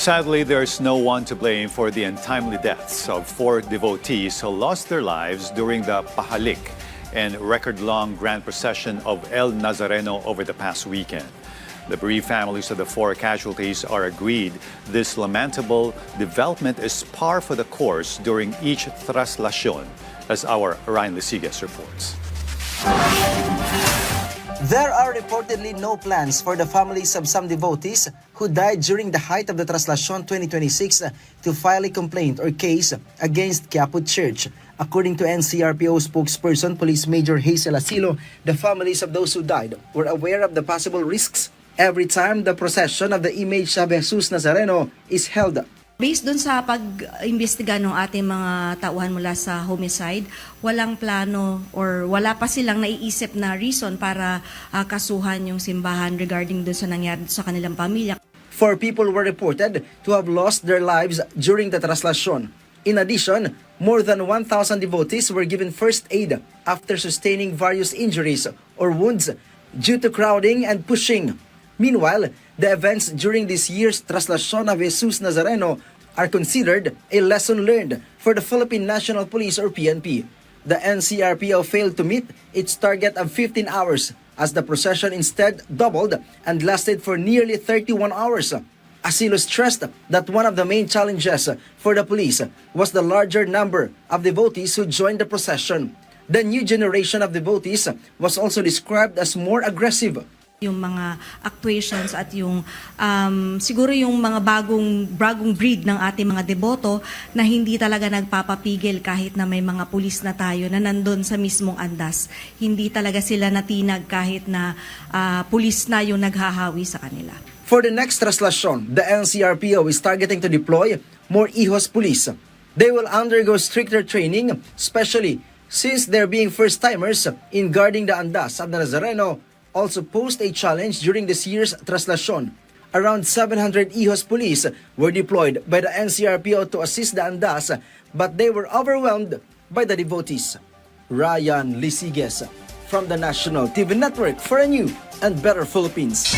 Sadly, there's no one to blame for the untimely deaths of 4 devotees who lost their lives during the Pahalik and record-long grand procession of El Nazareno over the past weekend. The bereaved families of the 4 casualties are agreed this lamentable development is par for the course during each traslacion, as our Ryan Lisigas reports. There are reportedly no plans for the families of some devotees who died during the height of the Traslacion 2026 to file a complaint or case against Quiapo Church. According to NCRPO spokesperson Police Major Hazel Asilo, the families of those who died were aware of the possible risks every time the procession of the image of Jesus Nazareno is held. Based dun sa pag-imbestiga ng ating mga tauhan mula sa homicide, walang plano or wala pa silang naiisip na reason para kasuhan yung simbahan regarding dun sa nangyari sa kanilang pamilya. 4 people were reported to have lost their lives during the traslacion. In addition, more than 1,000 devotees were given first aid after sustaining various injuries or wounds due to crowding and pushing. Meanwhile, the events during this year's Traslacion of Jesus Nazareno are considered a lesson learned for the Philippine National Police or PNP. The NCRPO failed to meet its target of 15 hours as the procession instead doubled and lasted for nearly 31 hours. Asilo stressed that one of the main challenges for the police was the larger number of devotees who joined the procession. The new generation of devotees was also described as more aggressive. Yung mga actuations at yung siguro yung mga bagong breed ng ating mga deboto na hindi talaga nagpapapigil kahit na may mga pulis na tayo na nandun sa mismong andas. Hindi talaga sila natinag kahit na pulis na yung naghahawi sa kanila. For the next traslacion, the NCRPO is targeting to deploy more IHOS police. They will undergo stricter training, especially since they're being first-timers in guarding the andas of the Nazareno. Also posed a challenge during this year's traslacion. Around 700 IHOS police were deployed by the NCRPO to assist the andas, but they were overwhelmed by the devotees. Ryan Lisigas from the National TV Network for a new and better Philippines.